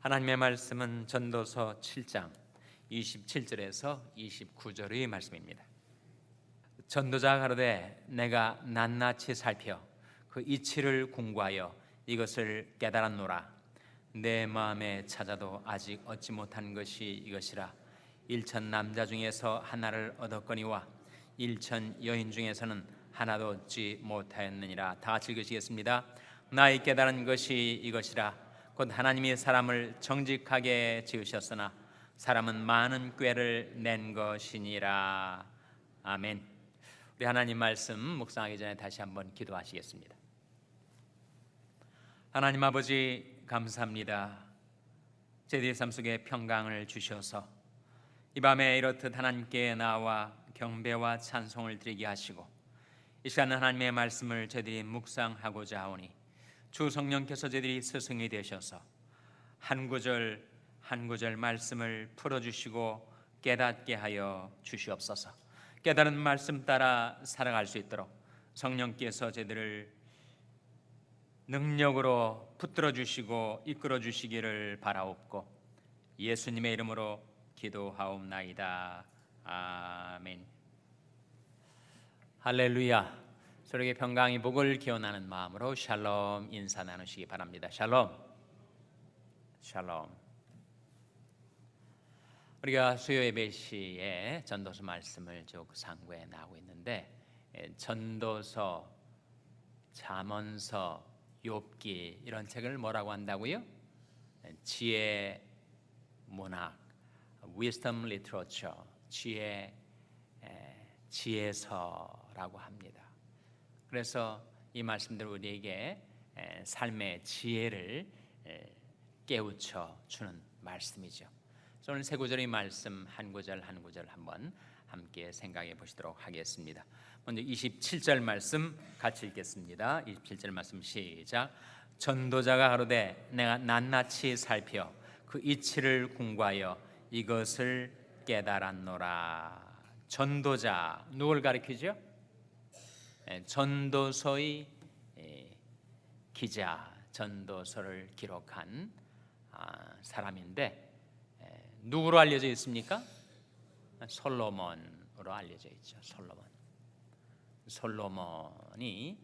하나님의 말씀은 전도서 7장 27절에서 29절의 말씀입니다. 전도자가 가로되 내가 낱낱이 살펴 그 이치를 궁구하여 이것을 깨달았노라. 내 마음에 찾아도 아직 얻지 못한 것이 이것이라. 일천 남자 중에서 하나를 얻었거니와 일천 여인 중에서는 하나도 얻지 못하였느니라. 다 같이 읽으시겠습니다. 나의 깨달은 것이 이것이라. 곧 하나님이 사람을 정직하게 지으셨으나 사람은 많은 꾀를 낸 것이니라. 아멘. 우리 하나님 말씀 묵상하기 전에 다시 한번 기도하시겠습니다. 하나님 아버지 감사합니다. 저희의 삶 속에 평강을 주셔서 이 밤에 이렇듯 하나님께 나와 경배와 찬송을 드리게 하시고 이 시간 하나님의 말씀을 저희들이 묵상하고자 하오니 주 성령께서 저희들이 스승이 되셔서 한 구절 한 구절 말씀을 풀어주시고 깨닫게 하여 주시옵소서. 깨달은 말씀 따라 살아갈 수 있도록 성령께서 저희들을 능력으로 붙들어 주시고 이끌어 주시기를 바라옵고 예수님의 이름으로 기도하옵나이다. 아멘. 할렐루야. 서로에게 평강이 복을 기원하는 마음으로 샬롬 인사 나누시기 바랍니다. 샬롬. 샬롬. 우리가 수요 예배 시에 전도서 말씀을 쭉 상고해 나오고 있는데 전도서, 잠언서, 욥기 이런 책을 뭐라고 한다고요? 지혜 문학, wisdom literature, 지혜서라고 합니다. 그래서 이 말씀들 우리에게 삶의 지혜를 깨우쳐 주는 말씀이죠. 그래서 오늘 세 구절의 말씀 한 구절 한 구절 한번 함께 생각해 보시도록 하겠습니다. 먼저 27절 말씀 같이 읽겠습니다. 27절 말씀 시작. 전도자가 가로되 내가 낱낱이 살펴 그 이치를 궁구하여 이것을 깨달았노라. 전도자 누굴 가리키죠? 전도서의 기자, 전도서를 기록한 사람인데 누구로 알려져 있습니까? 솔로몬으로 알려져 있죠. 솔로몬이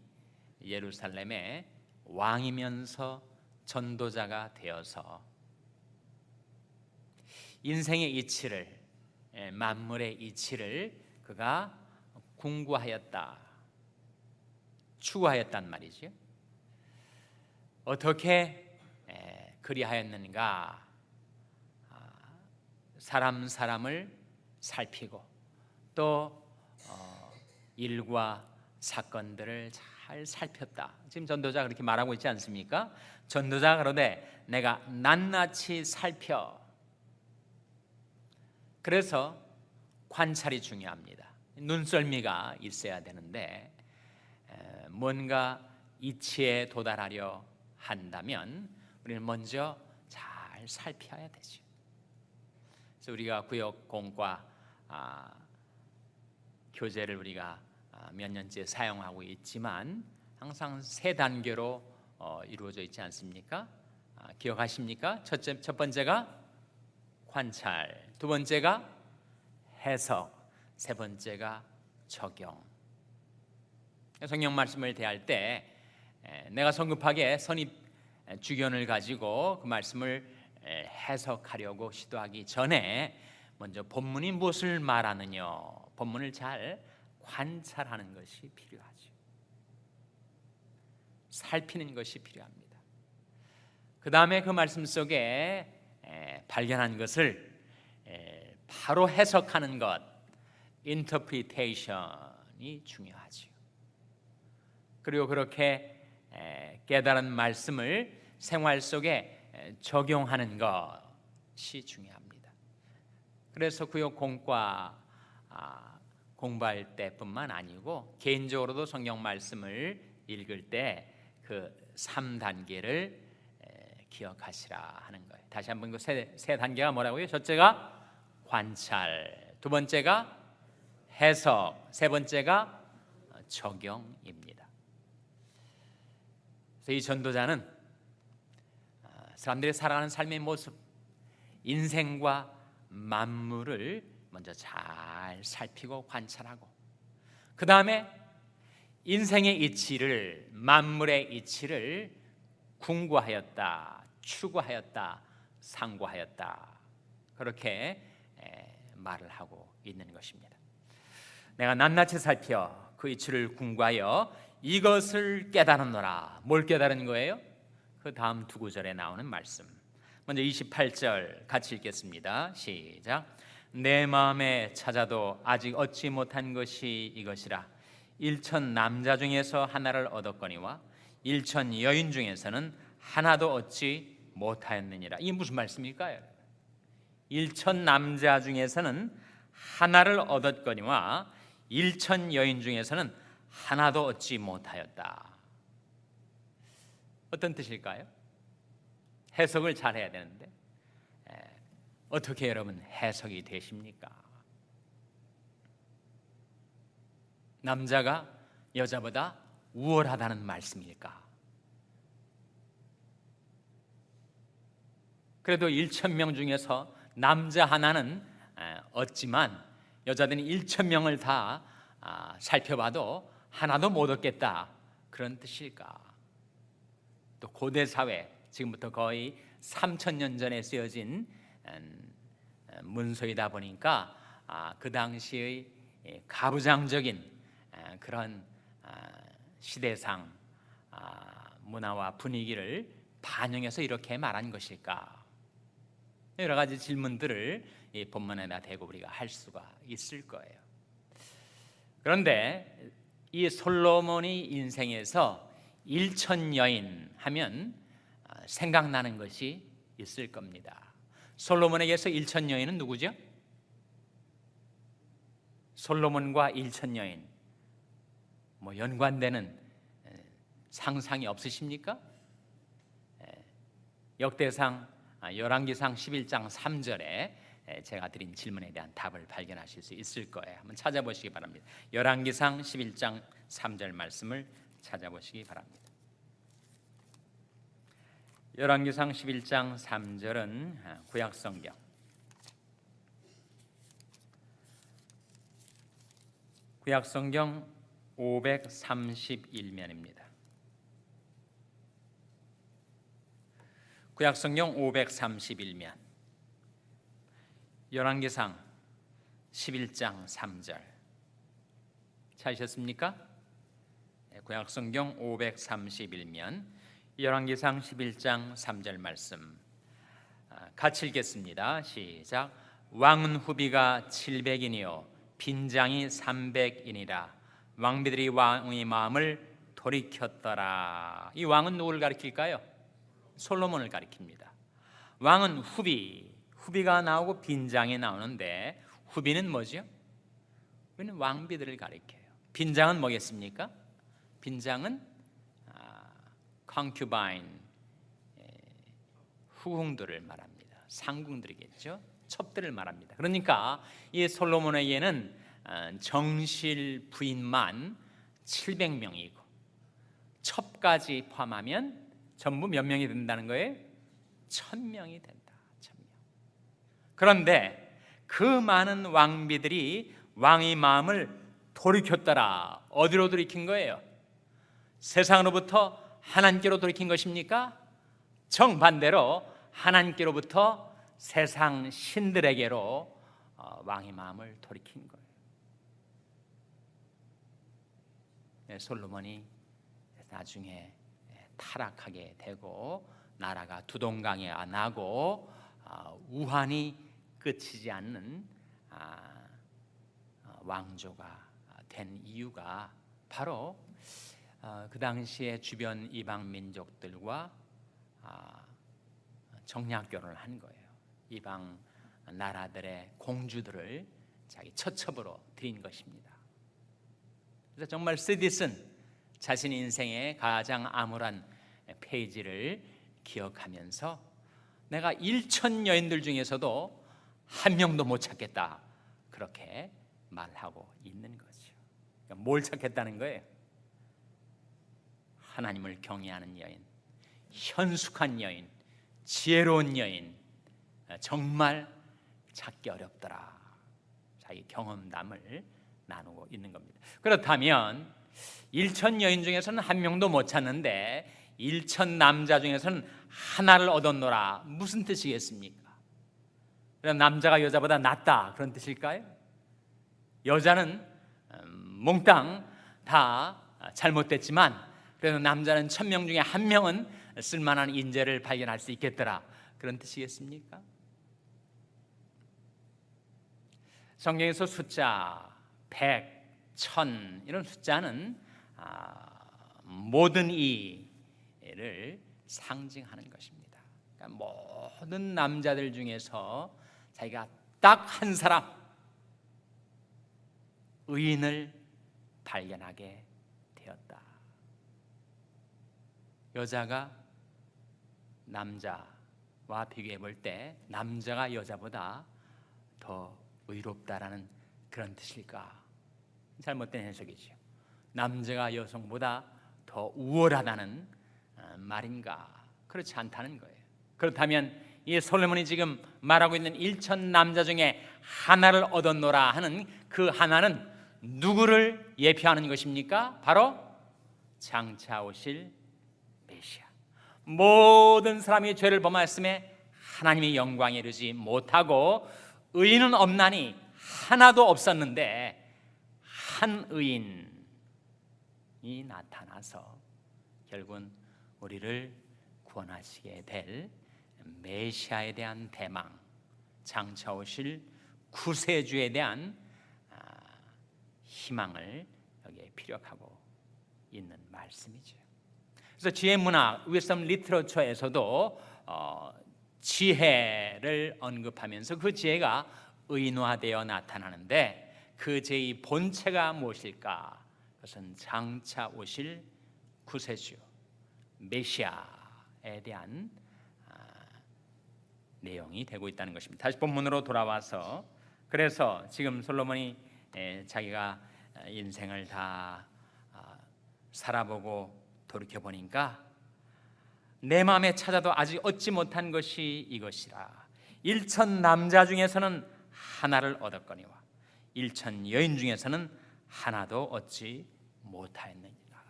예루살렘의 왕이면서 전도자가 되어서 인생의 이치를, 만물의 이치를 그가 궁구하였다, 추구하였단 말이죠. 어떻게 그리하였는가? 사람을 살피고 또 일과 사건들을 잘 살폈다. 지금 전도자가 그렇게 말하고 있지 않습니까? 전도자가 그러되 내가 낱낱이 살펴. 그래서 관찰이 중요합니다. 눈썰미가 있어야 되는데 뭔가 이치에 도달하려 한다면 우리는 먼저 잘 살펴야 되죠. 그래서 우리가 구역 공과 교재를 우리가 몇 년째 사용하고 있지만 항상 세 단계로 이루어져 있지 않습니까? 기억하십니까? 첫 번째가 관찰, 두 번째가 해석, 세 번째가 적용. 성경 말씀을 대할 때 내가 성급하게 선입 주견을 가지고 그 말씀을 해석하려고 시도하기 전에 먼저 본문이 무엇을 말하느냐, 본문을 잘 관찰하는 것이 필요하죠. 살피는 것이 필요합니다. 그 다음에 그 말씀 속에 발견한 것을 바로 해석하는 것, 인터프리테이션이 중요하죠. 그리고 그렇게 깨달은 말씀을 생활 속에 적용하는 것이 중요합니다. 그래서 구역 공과 공부할 때뿐만 아니고 개인적으로도 성경 말씀을 읽을 때 그 3단계를 기억하시라 하는 거예요. 다시 한번 그 세 단계가 뭐라고요? 첫째가 관찰, 두 번째가 해석, 세 번째가 적용입니다. 그래서 이 전도자는 사람들이 살아가는 삶의 모습, 인생과 만물을 먼저 잘 살피고 관찰하고, 그 다음에 인생의 이치를, 만물의 이치를 궁구하였다, 추구하였다, 상고하였다, 그렇게 말을 하고 있는 것입니다. 내가 낱낱이 살펴 그 이치를 궁구하여 이것을 깨달았노라. 뭘 깨달은 거예요? 그 다음 두 구절에 나오는 말씀. 먼저 28절 같이 읽겠습니다. 시작. 내 마음에 찾아도 아직 얻지 못한 것이 이것이라. 일천 남자 중에서 하나를 얻었거니와 일천 여인 중에서는 하나도 얻지 못하였느니라. 이게 무슨 말씀일까요? 일천 남자 중에서는 하나를 얻었거니와 일천 여인 중에서는 하나도 얻지 못하였다. 어떤 뜻일까요? 해석을 잘 해야 되는데 어떻게 여러분 해석이 되십니까? 남자가 여자보다 우월하다는 말씀일까? 그래도 1,000명 중에서 남자 하나는 얻지만 여자들이 1,000명을 다 살펴봐도 하나도 못 얻겠다, 그런 뜻일까? 또 고대 사회, 지금부터 거의 3,000년 전에 쓰여진 문서이다 보니까 그 당시의 가부장적인 그런 시대상 문화와 분위기를 반영해서 이렇게 말한 것일까? 여러 가지 질문들을 이 본문에다 대고 우리가 할 수가 있을 거예요. 그런데 이 솔로몬이 인생에서 일천 여인 하면 생각나는 것이 있을 겁니다. 솔로몬에게서 일천 여인은 누구죠? 솔로몬과 일천 여인, 뭐 연관되는 상상이 없으십니까? 역대상 열왕기상 11장 3절에 제가 드린 질문에 대한 답을 발견하실 수 있을 거예요. 한번 찾아보시기 바랍니다. 열왕기상 11장 3절 말씀을 찾아보시기 바랍니다. 열왕기상 11장 3절은 구약성경 구약성경 531면입니다. 구약성경 531면 열왕기상 11장 3절 찾으셨습니까? 구약성경 531면 열왕기상 11장 3절 말씀 같이 읽겠습니다. 시작. 왕은 후비가 700인이요 빈장이 300인이라. 왕비들이 왕의 마음을 돌이켰더라. 이 왕은 누구를 가리킬까요? 솔로몬을 가리킵니다. 왕은 후비가 나오고 빈장이 나오는데 후비는 뭐죠? 후비는 왕비들을 가리켜요. 빈장은 뭐겠습니까? 빈장은 concubine, 후궁들을 말합니다. 상궁들이겠죠. 첩들을 말합니다. 그러니까 이 솔로몬에게는 정실 부인만 700명이고 첩까지 포함하면 전부 몇 명이 된다는 거예요? 1,000명이 된다. 1,000명. 그런데 그 많은 왕비들이 왕의 마음을 돌이켰더라. 어디로 돌이킨 거예요? 세상으로부터 하나님께로 돌이킨 것입니까? 정반대로 하나님께로부터 세상 신들에게로 왕의 마음을 돌이킨 거예요. 솔로몬이 나중에 타락하게 되고 나라가 두동강에 나고 우환이 끝이지 않는 왕조가 된 이유가 바로 그 당시에 주변 이방 민족들과 정략 결혼을 한 거예요. 이방 나라들의 공주들을 자기 처첩으로 들인 것입니다. 그래서 정말 스디슨 자신 인생의 가장 암울한 페이지를 기억하면서 내가 1천 여인들 중에서도 한 명도 못 찾겠다, 그렇게 말하고 있는 거죠. 그러니까 뭘 찾겠다는 거예요? 하나님을 경외하는 여인, 현숙한 여인, 지혜로운 여인 정말 찾기 어렵더라. 자기 경험담을 나누고 있는 겁니다. 그렇다면 1천 여인 중에서는 한 명도 못 찾는데 1천 남자 중에서는 하나를 얻었노라. 무슨 뜻이겠습니까? 그럼 남자가 여자보다 낫다 그런 뜻일까요? 여자는 몽땅 다 잘못됐지만 그래도 남자는 1000명 중에 한 명은 쓸만한 인재를 발견할 수 있겠더라 그런 뜻이겠습니까? 성경에서 숫자 100, 1000 이런 숫자는 모든 이를 상징하는 것입니다. 그러니까 모든 남자들 중에서 자기가 딱 한 사람 의인을 발견하게 되었다. 여자가 남자와 비교해 볼 때 남자가 여자보다 더 의롭다라는 그런 뜻일까? 잘못된 해석이죠. 남자가 여성보다 더 우월하다는 말인가? 그렇지 않다는 거예요. 그렇다면 이 솔로몬이 지금 말하고 있는 1천 남자 중에 하나를 얻었노라 하는 그 하나는 누구를 예표하는 것입니까? 바로 장차 오실 메시아. 모든 사람이 죄를 범하였음에 하나님의 영광에 이르지 못하고 의인은 없나니 하나도 없었는데 한 의인이 나타나서 결국은 우리를 구원하시게 될 메시아에 대한 대망, 장차 오실 구세주에 대한 희망을 여기에 피력하고 있는 말씀이죠. 그래서 지혜 문학, 위섬 리터처에서도 지혜를 언급하면서 그 지혜가 의인화되어 나타나는데 그 지혜의 본체가 무엇일까? 그것은 장차 오실 구세주 메시아에 대한 내용이 되고 있다는 것입니다. 다시 본문으로 돌아와서 그래서 지금 솔로몬이 자기가 인생을 다 살아보고 돌이켜보니까 내 마음에 찾아도 아직 얻지 못한 것이 이것이라. 1천 남자 중에서는 하나를 얻었거니와 1천 여인 중에서는 하나도 얻지 못하였느니라.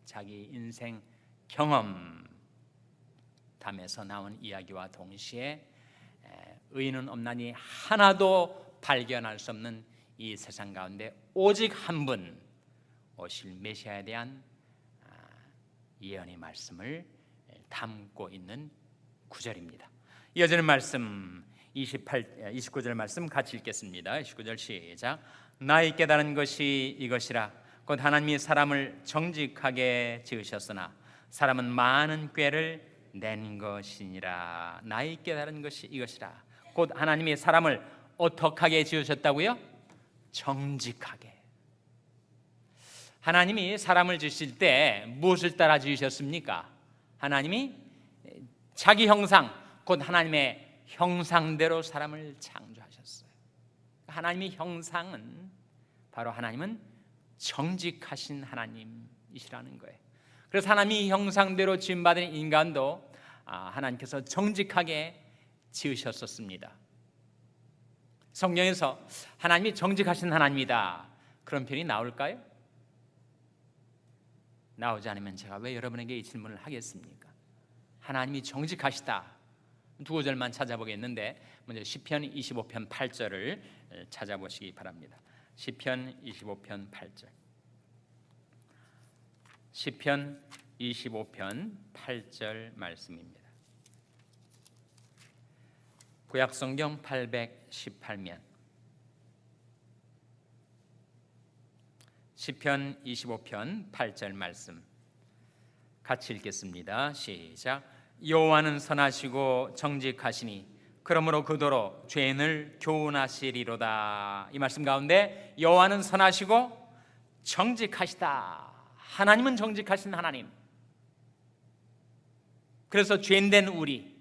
자기 인생 경험담에서 나온 이야기와 동시에 의인은 없나니 하나도 발견할 수 없는 이 세상 가운데 오직 한 분 오실 메시아에 대한 예언의 말씀을 담고 있는 구절입니다. 이어지는 말씀 29절 말씀 같이 읽겠습니다. 29절 시작. 나의 깨달은 것이 이것이라. 곧 하나님이 사람을 정직하게 지으셨으나 사람은 많은 꾀를 낸 것이니라. 나의 깨달은 것이 이것이라. 곧 하나님이 사람을 어떻게 하게 지으셨다고요? 정직하게. 하나님이 사람을 지으실 때 무엇을 따라 지으셨습니까? 하나님이 자기 형상, 곧 하나님의 형상대로 사람을 창조하셨어요. 하나님의 형상은 바로 하나님은 정직하신 하나님이시라는 거예요. 그래서 하나님의 형상대로 지음받은 인간도 하나님께서 정직하게 지으셨었습니다. 성경에서 하나님이 정직하신 하나님이다 그런 표현이 나올까요? 나오지 않으면 제가 왜 여러분에게 이 질문을 하겠습니까? 하나님이 정직하시다 두 구절만 찾아보겠는데 먼저 시편 25편 8절을 찾아보시기 바랍니다. 시편 25편 8절. 시편 25편 8절 말씀입니다. 구약성경 818면 시편 25편 8절 말씀 같이 읽겠습니다. 시작. 여호와는 선하시고 정직하시니 그러므로 그도로 죄인을 교훈하시리로다. 이 말씀 가운데 여호와는 선하시고 정직하시다. 하나님은 정직하신 하나님. 그래서 죄인된 우리,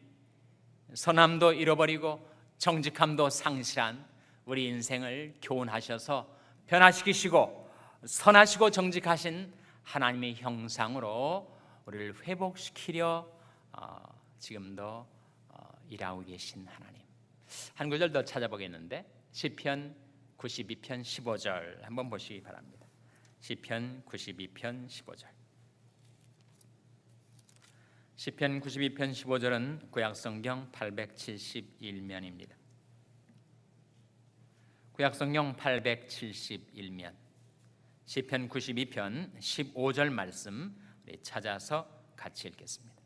선함도 잃어버리고 정직함도 상실한 우리 인생을 교훈하셔서 변화시키시고 선하시고 정직하신 하나님의 형상으로 우리를 회복시키려 지금도 일하고 계신 하나님. 한 구절 더 찾아보겠는데 시편 92편 15절 한번 보시기 바랍니다. 시편 92편 15절. 시편 92편 15절은 구약성경 871면입니다. 구약성경 871면 시편 92편 15절 말씀 우리 찾아서 같이 읽겠습니다.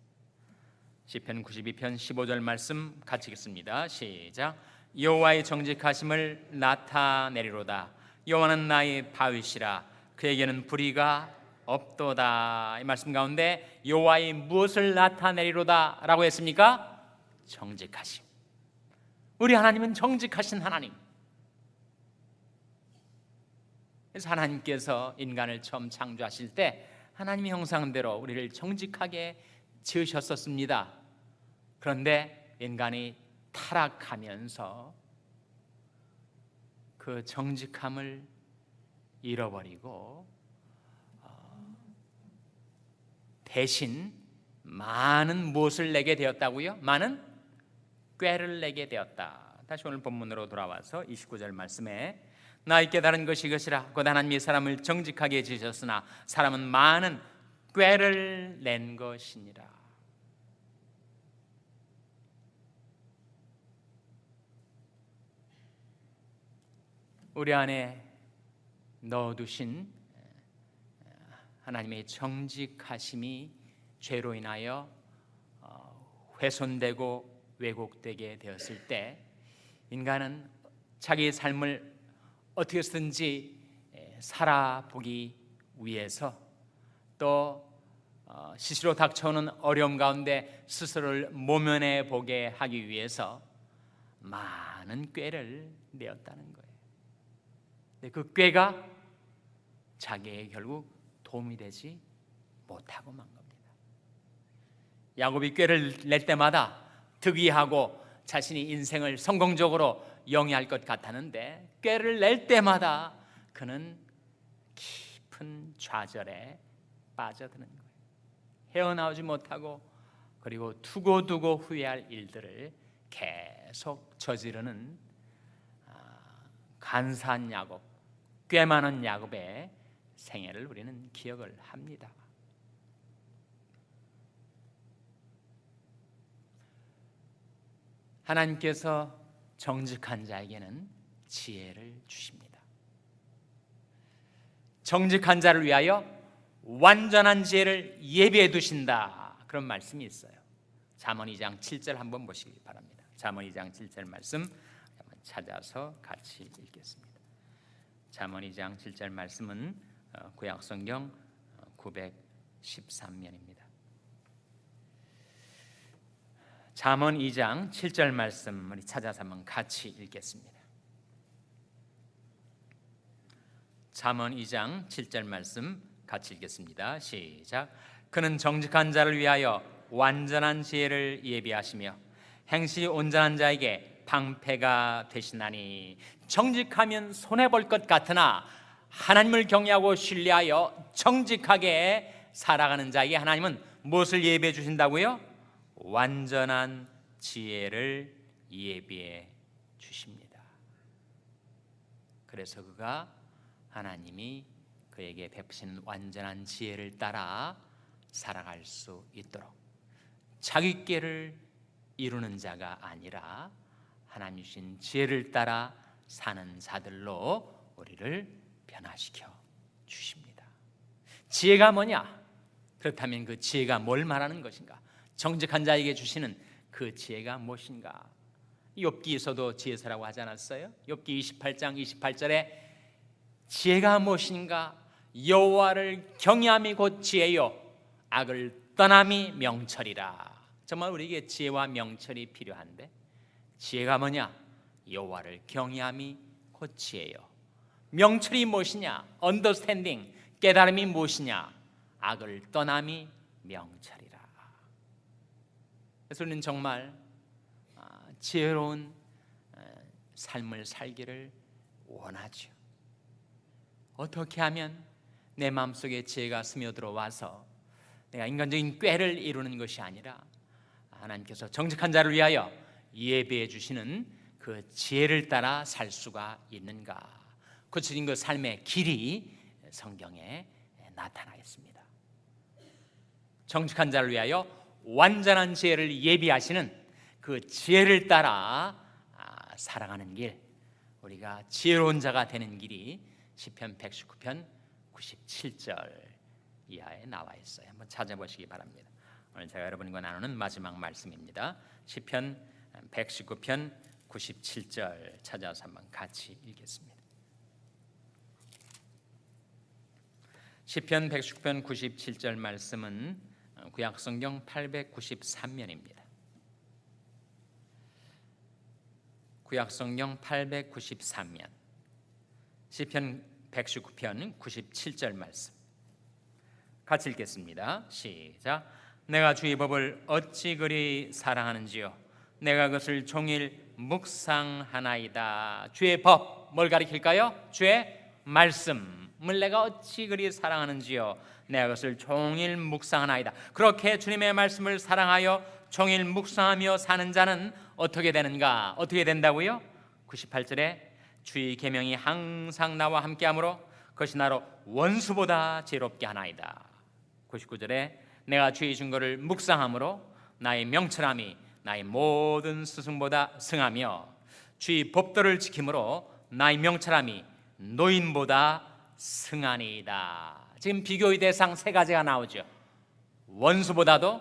시편 92편 15절 말씀 같이 읽습니다. 시작. 여호와의 정직하심을 나타내리로다. 여호와는 나의 바위시라. 그에게는 불의가 없도다. 이 말씀 가운데 여호와의 무엇을 나타내리로다 라고 했습니까? 정직하심. 우리 하나님은 정직하신 하나님. 그래서 하나님께서 인간을 처음 창조하실 때 하나님의 형상대로 우리를 정직하게 지으셨었습니다. 그런데 인간이 타락하면서 그 정직함을 잃어버리고 대신 많은 무엇을 내게 되었다고요? 많은 꾀를 내게 되었다. 다시 오늘 본문으로 돌아와서 29절 말씀에 나의 깨달은 것이 이것이라 곧 하나님이 사람을 정직하게 지으셨으나 사람은 많은 꾀를 낸 것이니라. 우리 안에 넣어두신 하나님의 정직하심이 죄로 인하여 훼손되고 왜곡되게 되었을 때 인간은 자기의 삶을 어떻게 해서든지 살아보기 위해서 또 시시로 닥쳐오는 어려움 가운데 스스로를 모면해 보게 하기 위해서 많은 꾀를 내었다는 거예요. 근데 그 꾀가 자기에게 결국 도움이 되지 못하고 만 겁니다. 야곱이 꾀를 낼 때마다 득의하고 자신이 인생을 성공적으로 영위할 것 같았는데 꾀를 낼 때마다 그는 깊은 좌절에 빠져드는 거예요. 헤어나오지 못하고 그리고 두고두고 후회할 일들을 계속 저지르는 간사한 야곱, 꽤 많은 야곱의 생애를 우리는 기억을 합니다. 하나님께서 정직한 자에게는 지혜를 주십니다. 정직한 자를 위하여 완전한 지혜를 예비해 두신다. 그런 말씀이 있어요. 잠언 2장 7절 한번 보시기 바랍니다. 잠언 2장 7절 말씀 한번 찾아서 같이 읽겠습니다. 잠언 2장 7절 말씀은 구약성경 913면입니다. 잠언 2장 7절 말씀 우리 찾아서 한번 같이 읽겠습니다. 잠언 2장 7절 말씀 같이 읽겠습니다. 시작. 그는 정직한 자를 위하여 완전한 지혜를 예비하시며 행실이 온전한 자에게 방패가 되시나니. 정직하면 손해볼 것 같으나 하나님을 경외하고 신뢰하여 정직하게 살아가는 자에게 하나님은 무엇을 예비해 주신다고요? 완전한 지혜를 예비해 주십니다. 그래서 그가 하나님이 그에게 베푸신 완전한 지혜를 따라 살아갈 수 있도록 자기 꾀를 이루는 자가 아니라 하나님 주신 지혜를 따라 사는 자들로 우리를 변화시켜 주십니다. 지혜가 뭐냐? 그렇다면 그 지혜가 뭘 말하는 것인가? 정직한 자에게 주시는 그 지혜가 무엇인가? 욥기에서도 지혜서라고 하지 않았어요? 욥기 28장 28절에 지혜가 무엇인가? 여호와를 경외함이 곧 지혜요 악을 떠남이 명철이라. 정말 우리에게 지혜와 명철이 필요한데 지혜가 뭐냐? 여호와를 경외함이 곧 지혜요. 명철이 무엇이냐? 언더스탠딩, 깨달음이 무엇이냐? 악을 떠남이 명철이라. 그래서 우리는 정말 지혜로운 삶을 살기를 원하죠. 어떻게 하면 내 마음속에 지혜가 스며들어와서 내가 인간적인 꾀를 이루는 것이 아니라 하나님께서 정직한 자를 위하여 예배해 주시는 그 지혜를 따라 살 수가 있는가? 구체적인 그 삶의 길이 성경에 나타나겠습니다. 정직한 자를 위하여 완전한 지혜를 예비하시는 그 지혜를 따라 살아가는 길, 우리가 지혜로운 자가 되는 길이 시편 119편 97절 이하에 나와 있어요. 한번 찾아보시기 바랍니다. 오늘 제가 여러분과 나누는 마지막 말씀입니다. 시편 119편 97절 찾아서 한번 같이 읽겠습니다. 시편 119편 97절 말씀은 구약성경 893면입니다. 구약성경 893면 시편 119편 97절 말씀 같이 읽겠습니다. 시작. 내가 주의 법을 어찌 그리 사랑하는지요, 내가 그것을 종일 묵상하나이다. 주의 법, 뭘 가리킬까요? 주의 말씀을 내가 어찌 그리 사랑하는지요, 내가 그것을 종일 묵상하나이다. 그렇게 주님의 말씀을 사랑하여 종일 묵상하며 사는 자는 어떻게 되는가? 어떻게 된다고요? 98절에 주의 계명이 항상 나와 함께하므로 그것이 나로 원수보다 지혜롭게 하나이다. 99절에 내가 주의 증거를 묵상함으로 나의 명철함이 나의 모든 스승보다 승하며 주의 법도를 지킴으로 나의 명철함이 노인보다 승하니이다. 지금 비교의 대상 세 가지가 나오죠. 원수보다도,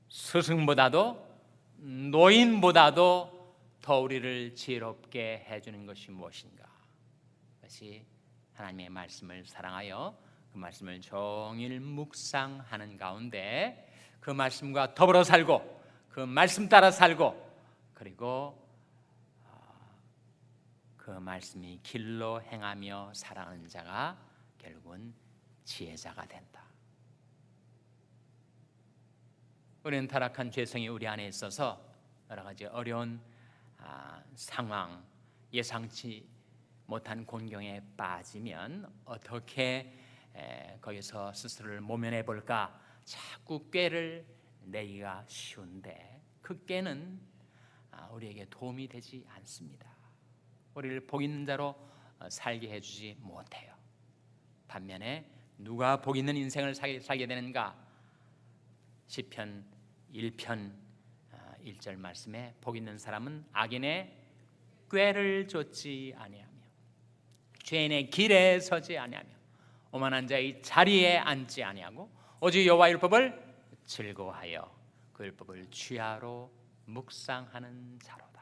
스승보다도, 노인보다도 더 우리를 지혜롭게 해주는 것이 무엇인가? 그것이 하나님의 말씀을 사랑하여 그 말씀을 종일 묵상하는 가운데 그 말씀과 더불어 살고 그 말씀 따라 살고 그리고 그 말씀이 길로 행하며 살아가는 자가 결국은 지혜자가 된다. 우리는 타락한 죄성이 우리 안에 있어서 여러 가지 어려운 상황, 예상치 못한 곤경에 빠지면 어떻게 거기서 스스로를 모면해 볼까 자꾸 꾀를 내기가 쉬운데 그 꾀는 우리에게 도움이 되지 않습니다. 우리를 복 있는 자로 살게 해주지 못해요. 반면에 누가 복 있는 인생을 살게 되는가? 시편 1편 1절 말씀에 복 있는 사람은 악인의 꾀를 좇지 아니하며 죄인의 길에 서지 아니하며 오만한 자의 자리에 앉지 아니하고 오직 여호와의 율법을 즐거워하여 그 율법을 취하로 묵상하는 자로다.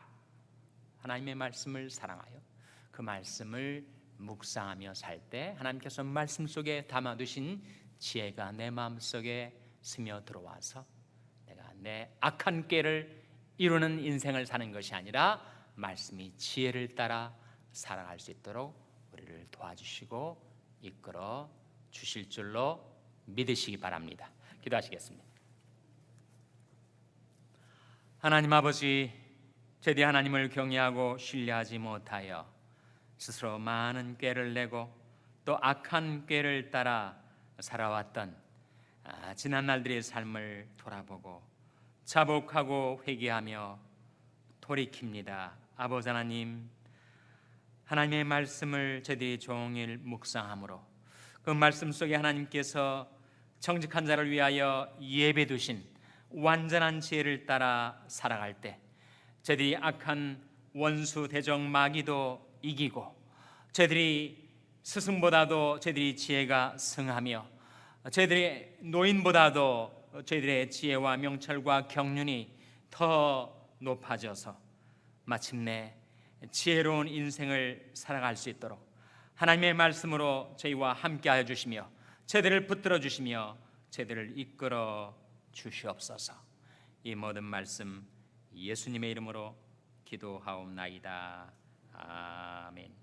하나님의 말씀을 사랑하여 그 말씀을 묵상하며 살 때 하나님께서 말씀 속에 담아두신 지혜가 내 마음속에 스며 들어와서 내가 내 악한 꾀를 이루는 인생을 사는 것이 아니라 말씀이 지혜를 따라 살아갈 수 있도록 우리를 도와주시고 이끌어 주실 줄로 믿으시기 바랍니다. 기도하시겠습니다. 하나님 아버지, 제디 하나님을 경외하고 신뢰하지 못하여 스스로 많은 꾀를 내고 또 악한 꾀를 따라 살아왔던 지난 날들의 삶을 돌아보고 자복하고 회개하며 돌이킵니다. 아버지 하나님, 하나님의 말씀을 저희들이 종일 묵상함으로 그 말씀 속에 하나님께서 정직한 자를 위하여 예배 두신 완전한 지혜를 따라 살아갈 때 저희들이 악한 원수 대적 마귀도 이기고 저희들이 스승보다도 저희들이 지혜가 승하며 저희들의 노인보다도 저희들의 지혜와 명철과 경륜이 더 높아져서 마침내 지혜로운 인생을 살아갈 수 있도록 하나님의 말씀으로 저희와 함께하여 주시며 저희들을 붙들어 주시며 저희들을 이끌어 주시옵소서. 이 모든 말씀 예수님의 이름으로 기도하옵나이다. 아멘.